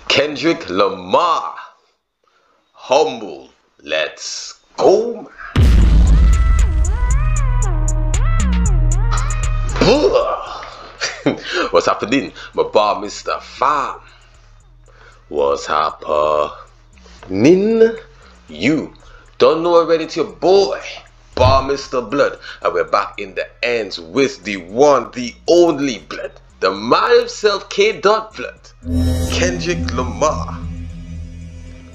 Kendrick Lamar. Humble. Let's go. What's happening? My bar, Mr. Farm. What's happening? You don't know already, it's your boy, Bar Mr. Blood, and we're back in the ends with the one, the only Blood, the man himself, K. Blood, Kendrick Lamar.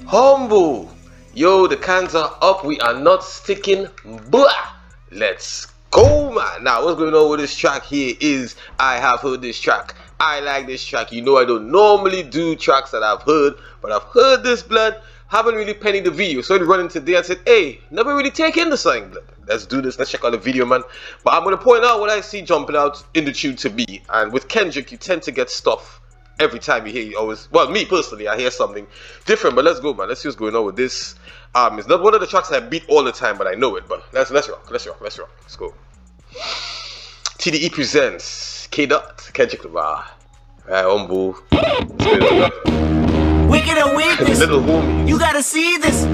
Humble. Yo, the cans are up. We are not sticking. Blah. Let's go, man. Now, what's going on with this track here is I have heard this track. I like this track. You know, I don't normally do tracks that I've heard, but I've heard this, Blood. Haven't really pennied the video. So I running today and said, hey, never really take in the song, Blood. Let's do this. Let's check out the video, man. But I'm going to point out what I see jumping out in the tune to me. And with Kendrick, you tend to get stuff every time you hear. You always, well, me personally, I hear something different. But let's go, man. Let's see what's going on with this. It's not one of the tracks I beat all the time, but I know it. But let's rock. Let's go. TDE presents K. Kendrick Lamar. Right, Humble. Wicked and weakness. Little homie. You gotta see this.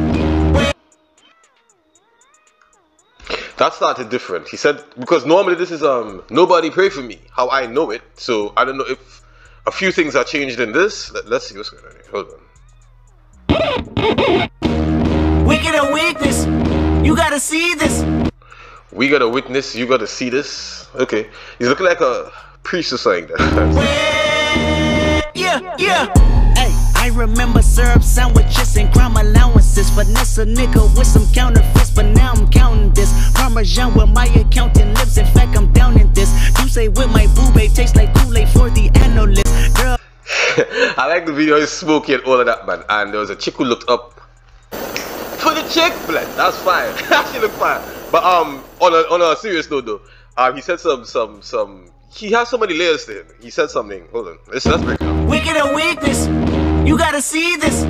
That started different. He said, because normally this is Nobody Pray For Me, how I know it. So I don't know if a few things are changed in this. Let's see what's going on here. Hold on. Wicked and weakness. You gotta see this. We gotta witness, you gotta see this. Okay. He's looking like a priest or something there. Yeah. Hey, I remember syrup sandwiches and crime allowances. Finesse a nigga with some counterfeits, but now I'm counting this. Parmesan where my accountant lives. In fact, I'm down in this. You say with my boobay tastes like Kool-Aid for the analyst. Girl. I like the video, he's smoky and all of that, man. And there was a chick who looked up for the chick, Blood. That's fine. She looked fine. But on a serious note though, he said some he has so many layers to him. He said something. Hold on. Let's break it down. Wicked and weakness. You gotta see this.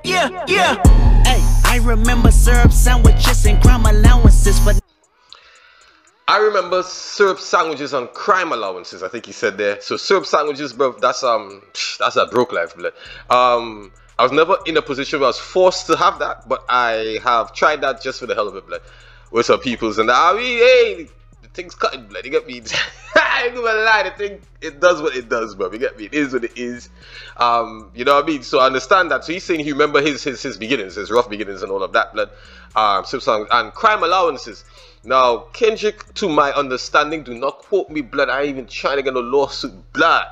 Yeah. Hey, I remember syrup sandwiches and crime allowances, but I remember syrup sandwiches and crime allowances. I think he said there. So syrup sandwiches, bro. That's a broke life, Blood. I was never in a position where I was forced to have that, but I have tried that just for the hell of it, Blood. With some peoples and I mean, hey, the thing's cutting, Blood. You get me? I ain't gonna lie, the thing, it does what it does, bro. You get me? It is what it is. You know what I mean? So I understand that. So he's saying he remember his beginnings, his rough beginnings and all of that, Blood. Syrup sandwiches and crime allowances. Now, Kendrick, to my understanding, do not quote me, Blood. I ain't even trying to get no lawsuit, Blood.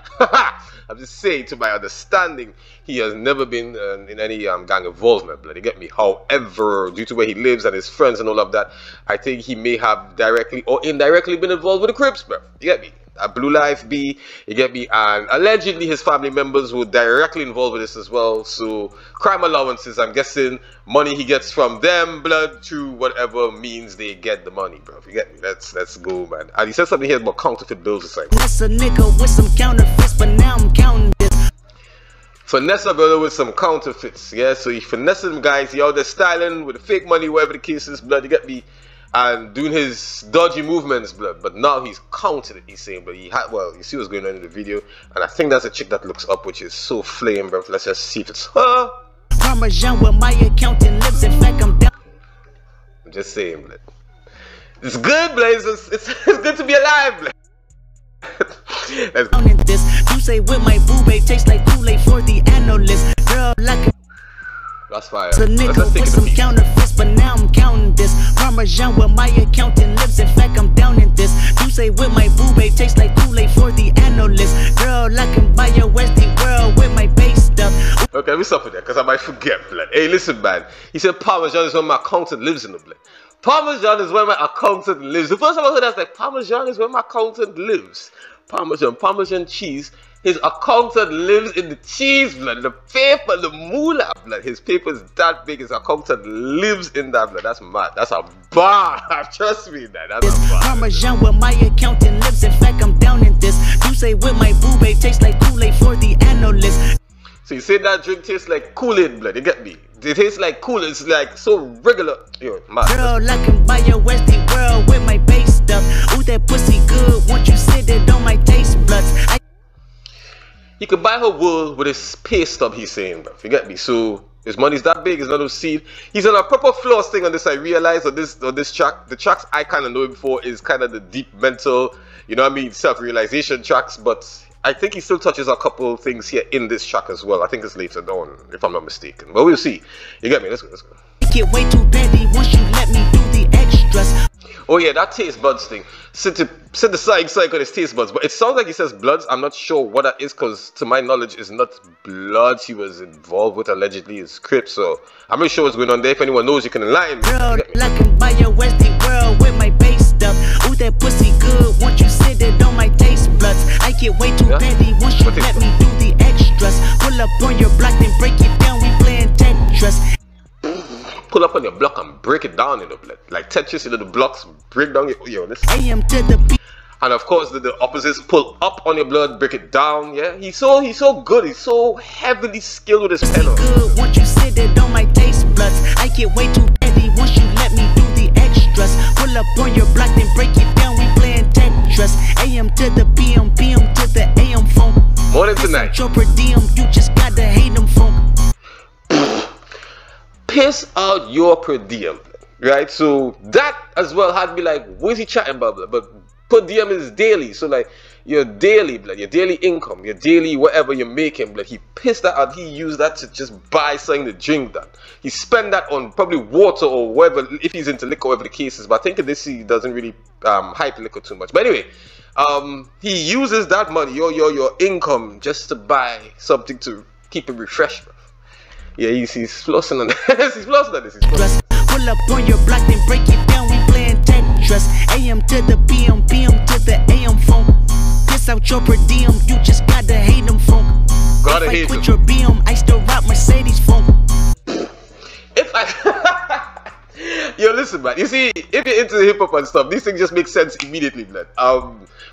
I'm just saying, to my understanding, he has never been in any gang involvement, Blood. You get me? However, due to where he lives and his friends and all of that, I think he may have directly or indirectly been involved with the Crips, bro. You get me? Blue Life B, you get me? And allegedly his family members were directly involved with this as well. So crime allowances, I'm guessing money he gets from them, Blood, through whatever means they get the money, bro. You get me? Let's go, man. And he said something here about counterfeit bills or something. Finesse a nigga with some counterfeits, but now I'm counting this. Finesse a brother with some counterfeits, yeah. So he finessing them guys, he out there styling with the fake money, whatever the case is, Blood. You get me? And doing his dodgy movements, Blood, but now he's counted it, he's saying. But he had, well, you see what's going on in the video, and I think that's a chick that looks up, which is so flame, bro. Let's just see if it's her. Parmesan where my accountant lives. In fact, I'm down. I'm just saying, Blood. It's good, Blood. It's good to be alive, Blood. Let's go. This. You say with my boobay tastes like Kool-Aid for the analyst. Girl, like a that's fire. a nigga with some counterfeits, but now I'm counting this. Parmesan where my accountant lives. In fact, I'm down in this. You say with my boobay tastes like Kool-Aid for the analyst. Girl, I can buy your Westie world with my base stuff. Okay, let me stop with that because I might forget, Blood. Hey, listen, man. He said Parmesan is where my accountant lives in the Blood. Parmesan is where my accountant lives. The first time I heard that, I was like, Parmesan is where my accountant lives. Parmesan cheese. His accountant lives in the cheese, Blood. The paper, the moolah, Blood. His paper is that big. His accountant lives in that, Blood. That's mad. That's a bar. Trust me, man. That's a bar. Parmesan where my accountant lives. In fact, I'm down in this. You say with my boobay tastes like Kool-Aid for the analyst. So you say that drink tastes like Kool-Aid, Blood. You get me? It tastes like Kool-Aid. It's like so regular. Yo, man. Girl, I can buy your Westie world with my base stuff. Ooh, that pussy good. Once you sit it on my taste buds. he could buy her wool with his pay stub, he's saying, bro. You get me? So his money's that big, it's not no seed. He's on a proper floss thing on this, I realize, on this track. The tracks I kind of know him for is kind of the deep mental, you know what I mean, self-realization tracks, but I think he still touches a couple things here in this track as well. I think it's later on, if I'm not mistaken. But we'll see. You get me? Let's go, let's go. Get way too petty once you let me do the extras. Oh yeah, that taste buds thing. Sit the side on his taste buds, but it sounds like he says bloods. I'm not sure what that is, because to my knowledge, it's not bloods he was involved with, allegedly. It's Crips, so I'm not sure what's going on there. If anyone knows, you can enlighten me. Girl, like I'm by your Westie world with my bass stuff. Ooh, that pussy good once you sit it on my taste buds. I get way too petty once you let me do the extras. Pull up on your block, then break it down. We playing Tetris. Pull up on your block and break it down in the blood. Like Tetris, you know, the blocks break down your, yo, listen. AM to the beat. And of course, the opposites pull up on your blood, break it down, yeah? He's so good, he's so heavily skilled with his pen. Good once you sit it on my taste buds. I get way too petty once you let me do the extras. Pull up on your block, then break it down. We playing Tetris. AM to the PM, PM to the AM phone. Morning tonight. Your per diem, you just gotta hate them phone. Piss out your per diem, right? So that as well had me like, what is he chatting about? But per diem is daily, so like your daily blood, your daily income, your daily whatever you're making, blood. He pissed that out. He used that to just buy something to drink. That he spent that on probably water or whatever, if he's into liquor, whatever the case is. But I think in this he doesn't really hype liquor too much. But anyway, he uses that money, your income, just to buy something to keep it refreshed. Yeah, he's flossing on this. He's flossing on this. Pull up on your block, then break it down. We playing Tetris. AM to the PM, PM to the AM phone. Piss out your per diem, you just gotta hate them phone. Gotta hate them. If I quit your BM, I still rock Mercedes phone. If I yo, listen, man. You see, if you're into hip hop and stuff, these things just make sense immediately, man.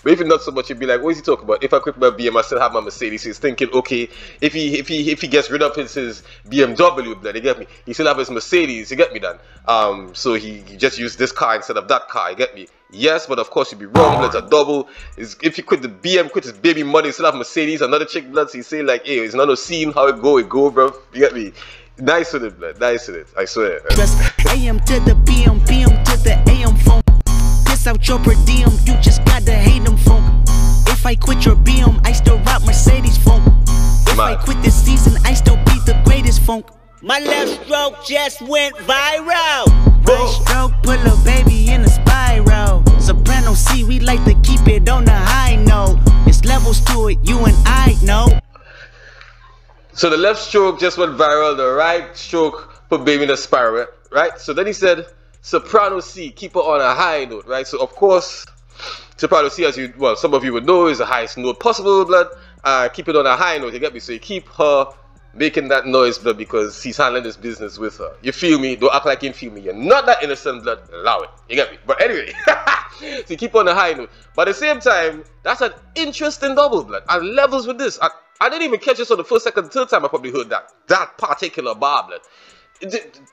But if you're not so much, you'd be like, what is he talking about? If I quit my BM, I still have my Mercedes. He's thinking, okay, if he gets rid of his BMW, blood, you get me? He still have his Mercedes, you get me, then? So he just used this car instead of that car, you get me? Yes, but of course you'd be wrong, blood. It's a double. If he quit the BM, quit his baby money, he still have Mercedes, another chick, blood. So he say like, hey, it's not no scene how it go, bro. You get me? Nice with it, blood. Nice with it. I swear. AM to the PM, PM to the AM phone. Piss out your per diem, you just gotta hate them phone. If I quit your BM, I still rock Mercedes phone. If I quit this season, I still be the greatest funk. My left stroke just went viral. Right stroke put a baby in a spiral. Soprano C, we like to keep it on the high note. It's levels to it, you and I know. So the left stroke just went viral, the right stroke put baby in a spiral, right? So then he said, Soprano C, keep her on a high note, right? So of course, Soprano C, as you, well, some of you would know, is the highest note possible, blood. Keep it on a high note, you get me? So you keep her making that noise, blood, because he's handling this business with her. You feel me? Don't act like you feel me. You're not that innocent, blood. Allow it. You get me? But anyway, so you keep on a high note. But at the same time, that's an interesting double, blood. And levels with this. I didn't even catch this on the first, second, third time I probably heard that particular bar, blood.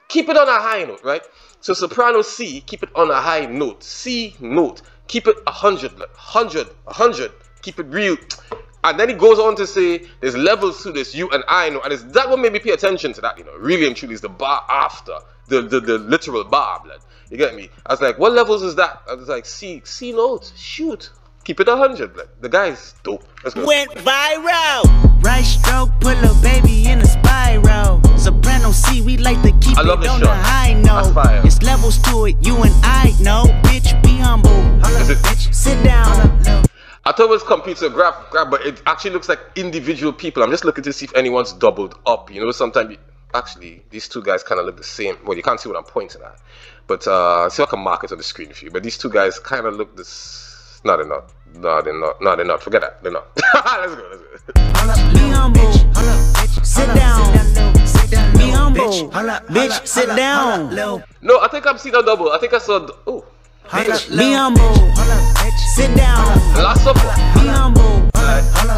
Keep it on a high note, right? So Soprano C, keep it on a high note. C note, keep it 100, blood. 100, keep it real. And then he goes on to say, there's levels to this, you and I know. And it's that what made me pay attention to that, you know. Really and truly is the bar after the literal bar, blood. You get me? I was like, what levels is that? I was like, C note, shoot. Keep it 100, blood. The guy's dope. Let's go. Went viral. Right stroke, put a baby in a spiral. Soprano C, we like to keep it on the high note. It's levels to it, you and I know. Bitch, be humble. Bitch, sit down. I thought it was computer graph, but it actually looks like individual people. I'm just looking to see if anyone's doubled up. You know, sometimes actually these two guys kind of look the same. Well, you can't see what I'm pointing at, but see if I can mark it on the screen for you. But these two guys kind of look this. No, they're not. No, they're not. No, they're not. Forget that. They're not. Let's go. Be humble. Sit down. Be humble. Bitch, sit down. No, I think I've seen a double. I think I saw. Oh. Be humble. Sit down. Last supper. Be humble.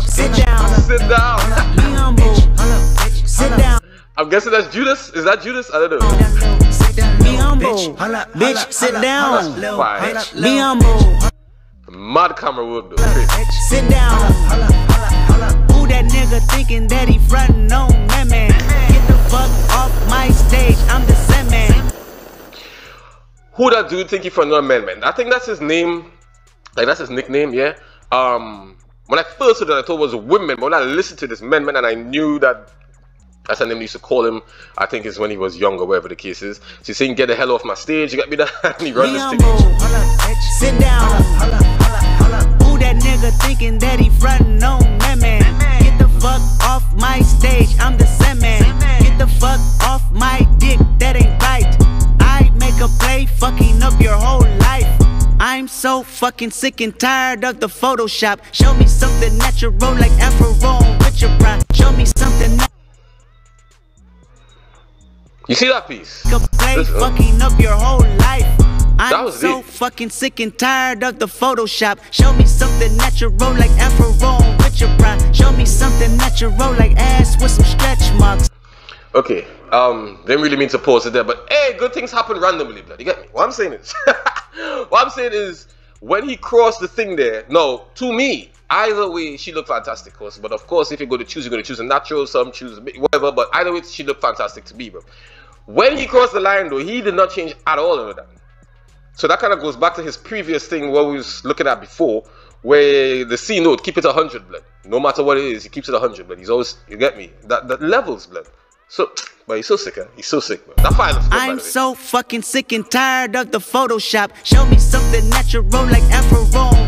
Sit down. Sit down. Be humble. Sit down. I'm guessing that's Judas. Is that Judas? I don't know. Be humble. Bitch, sit down. Be humble. Mad camera work though. Sit down. Who that nigga thinking that he frontin' on man? Get the fuck off my stage, I'm the Sandman. Who that dude think he frontin' on man? I think that's his name. Like, that's his nickname, yeah. When I first heard it, I thought it was women. But when I listened to this man, and I knew that that's the name they used to call him. I think it's when he was younger, whatever the case is. So he's saying, "Get the hell off my stage." You got me that, and he run the stage. Sit down. Who that nigga thinking that he frontin' on man? Get the fuck off my stage, I'm the Sandman. Get the fuck off my dick, that ain't right. I make a play, fucking up your whole life. I'm so fucking sick and tired of the Photoshop. Show me something natural like Afro with your pride. Show me something. You see that piece? Play, fucking up your whole life. I'm so deep. fucking sick and tired of the Photoshop. Show me something natural like Afro with your pride. Show me something natural like ass with some stretch marks. Okay, didn't really mean to pause it there, but hey, good things happen randomly, blood. You get me? What I'm saying is, when he crossed the thing there, no, to me, either way, she looked fantastic, of course. But of course, if you're going to choose a natural, some choose whatever. But either way, she looked fantastic to me, bro. When he crossed the line, though, he did not change at all over that. So that kind of goes back to his previous thing, what we was looking at before, where the C note, keep it 100, blood. No matter what it is, he keeps it 100, blood. He's always, you get me? That levels, blood. So, but he's so sick, huh? He's so sick, bro. That file looks good, I'm so fucking sick and tired of the Photoshop. Show me something natural like Afro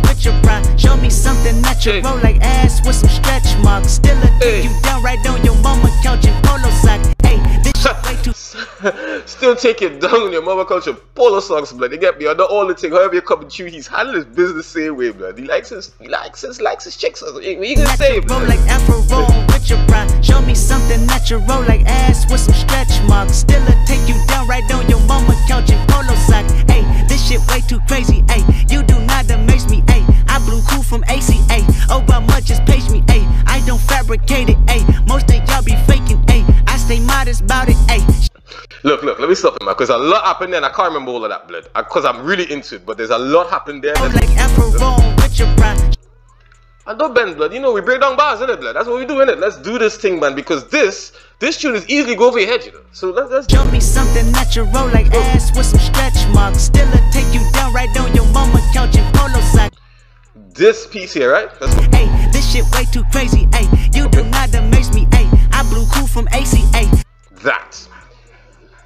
with your pride. Show me something natural like ass with some stretch marks. Still a take you down right on your mama couch in polo sock. Hey, this shit way too. Still take it down on your mama couch in polo socks, blood. You get me? I know all the thing. However you come and chew, he's handling his business the same way, blood. He likes his chicks. What you gonna say, blood? Like Afro with your pride. Show me something natural like ass with some stretch marks. Still a take you down right on your mama couch in polo sock. Hey, this shit way too crazy. Hey, you do not amaze me. Hey, I blew cool from ACA. Obama just paged me. Hey, I don't fabricate it. Hey, most of y'all be faking. Hey, I stay modest about it. Hey. Look, let me stop it, man, because a lot happened there and I can't remember all of that, blood. Because I'm really into it, but there's a lot happened there. Like Afro with your pride. And don't bend, blood. You know, we break down bars, innit, blood? That's what we do, innit? Let's do this thing, man, because this tune is easily go over your head, you know. So let's show me something natural like ass with some stretch marks. Still a take you down right on your mama couch in polo sock. This piece here, right? Let's go. Hey, this shit way too crazy. Hey, you do not amaze me. Hey, I blew cool from ACA. That.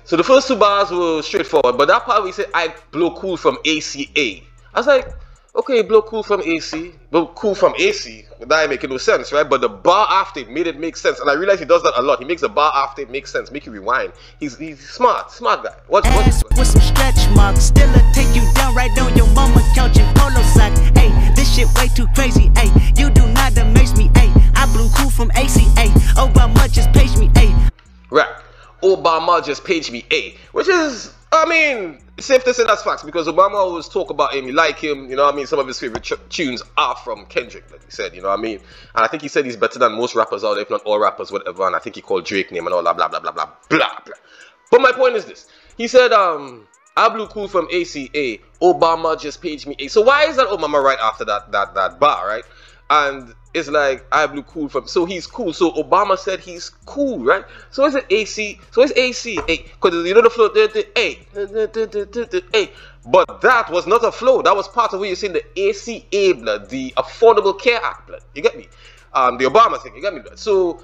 So the first two bars were straightforward, but that part we said I blow cool from ACA. I was like, okay, blow cool from AC, blow cool from AC. That ain't making no sense, right? But the bar after it made it make sense, and I realize he does that a lot. He makes a bar after it make sense, make you rewind. He's smart guy. What? With some stretch marks, still a take you down right on your mama couch in polo sock. Hey, this shit way too crazy. Hey, you do not amaze me. Hey, I blew cool from ACA. Obama just paged me. Hey, right. Obama just paged me, which is, I mean, safe to say that's facts, because Obama always talk about him, you like him, you know what I mean, some of his favorite tunes are from Kendrick, like he said, you know what I mean, and I think he said he's better than most rappers out there, if not all rappers, whatever, and I think he called Drake name and all that, blah, blah, blah, blah, blah, blah. But my point is this, he said, I blew cool from ACA, Obama just paged me, So why is that Obama right after that bar, right? And it's like, I blew cool from, so he's cool. So Obama said he's cool, right? So is it AC? So it's AC, because you know the flow, but that was not a flow. That was part of what you're saying, the ACA, blood, the Affordable Care Act, blood. You get me? The Obama thing, you get me, blood? So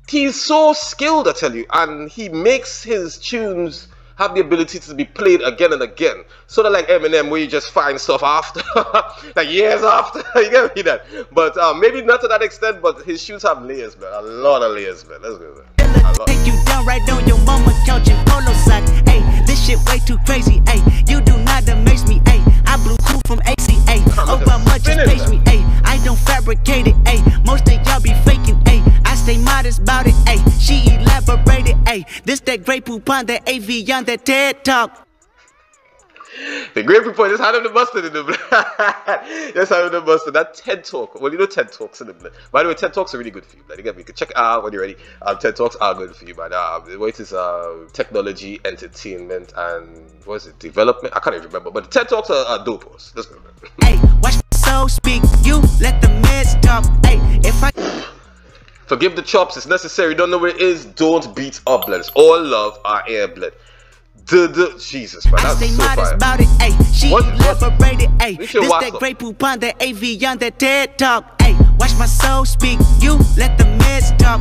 he's so skilled, I tell you, and he makes his tunes have the ability to be played again and again. Sort of like Eminem, where you just find stuff after, like years after, you get me that? But maybe not to that extent, but his shoes have layers, man. A lot of layers, man. Let's go, man. Take you down right on your mama couch in polo sock. Hey, this shit way too crazy. Hey, you do not amaze me. Hey, I blew cool from ACA. Obama just paged me. Hey, I don't fabricate it. Hey, most of y'all be faking. Hey, I stay modest about it. Hey, she elaborated. Hey, this that great poop on that AV on that TED Talk. The great point just had him the mustard in the blood. Just had him the mustard. That TED Talk. Well, you know TED Talks in the blood. By the way, TED Talks are really good for you. Like, you can check it out when you're ready. TED Talks are good for you, man. What is technology, entertainment, and what is it? Development? I can't even remember. But TED Talks are dope. Let's go, man. Hey, watch my soul speak. You let the meds talk. Hey, if I. Forgive the chops, it's necessary. Don't know where it is, don't beat up, blood. It's all love, our air, blood. Jesus, man, that's so fire. About it, ay. She elaborated, ay. This This that great poop on the AV on that TED talk, ay. Watch my soul speak, you let the meds talk.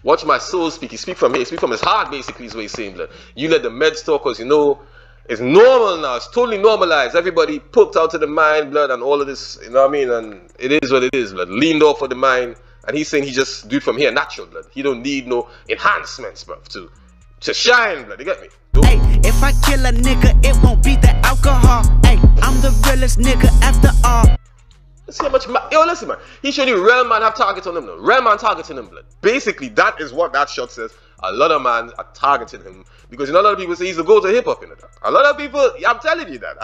Watch my soul speak. He speak from here, he speak from his heart, basically, is what he's saying, blood. You let the meds talk, because you know, it's normal now. It's totally normalized. Everybody poked out to the mind, blood, and all of this, you know what I mean? And it is what it is, blood. Leaned off of the mind, and he's saying he just do it from here, natural, blood. He don't need no enhancements, bruv, to shine, blood. You get me? Hey, if I kill a nigga, it won't be the alcohol. Hey, I'm the realest nigga after all. Let's see how much yo, listen, man. He showed you real man have targets on him, though. Real man targeting him, blood. Basically, that is what that shot says. A lot of men are targeting him because you know a lot of people say he's the go to hip hop in it. A lot of people, I'm telling you that.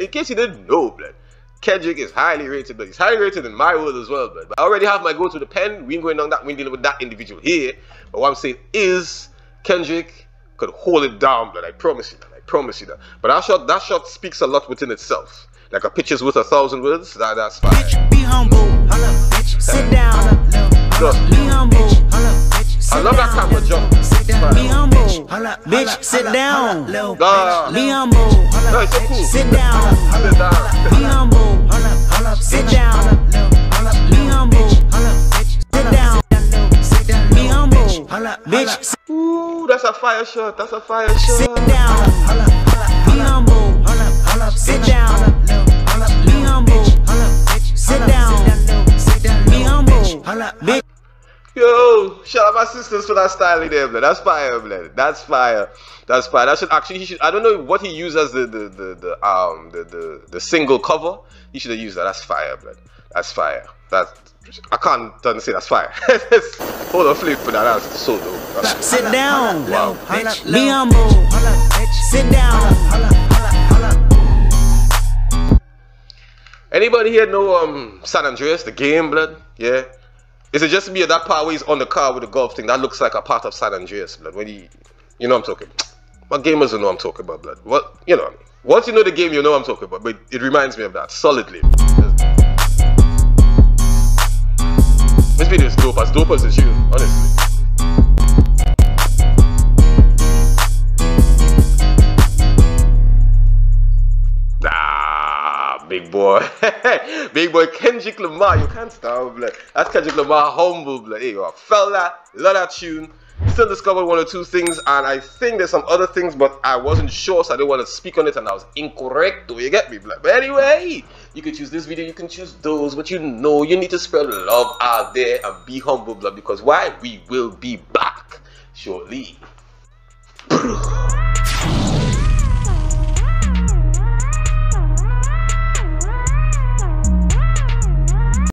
In case you didn't know, blood, Kendrick is highly rated, but he's highly rated in my world as well, blood. But I already have my go to the pen. We ain't going on that. We ain't dealing with that individual here. But what I'm saying is, Kendrick could hold it down, blood. I promise you that. I promise you that. But that shot speaks a lot within itself. Like a picture's worth 1,000 words. That's fine. Bitch, be humble. Hold up, bitch. Sit down. Be humble. I love that camera jump. Be humble. Bitch, sit down. Be humble. No, it's so cool. Sit down. Sit down. Be humble. Sit down. Be humble. Sit down. Be humble. Bitch, Ooh, that's a fire shot. That's a fire shot. sit down. Be humble. Sit down. Be humble. Sit down. Be humble. Bitch. Yo, shout out my sisters for that styling there, blood. That's fire, blood. That's fire. That's fire. That should actually, he should. I don't know what he used as the single cover. He should have used that. That's fire, blood. That's fire. I can't say that's fire. Hold on, flip for that. That's so dope. Sit down. Wow. Be humble. Sit down. Anybody here know San Andreas, the game, blood? Yeah. Is it just me at that part where he's on the car with the golf thing? That looks like a part of San Andreas, blood. When you know what I'm talking. What gamers don't know what I'm talking about, blood. What you know what I mean? Once you know the game, you know what I'm talking about. But it reminds me of that solidly. This video is dope as it's you, honestly. Big boy. Big boy Kendrick Lamar. You can't stop, blood. That's Kendrick Lamar, humble, blood. Hey, yo, I felt that. Love that tune. Still discovered one or two things, and I think there's some other things, but I wasn't sure, so I didn't want to speak on it, and I was incorrect. Do you get me, blood? But anyway, you can choose this video, you can choose those, but you know you need to spread love out there and be humble, blood, because why? We will be back shortly.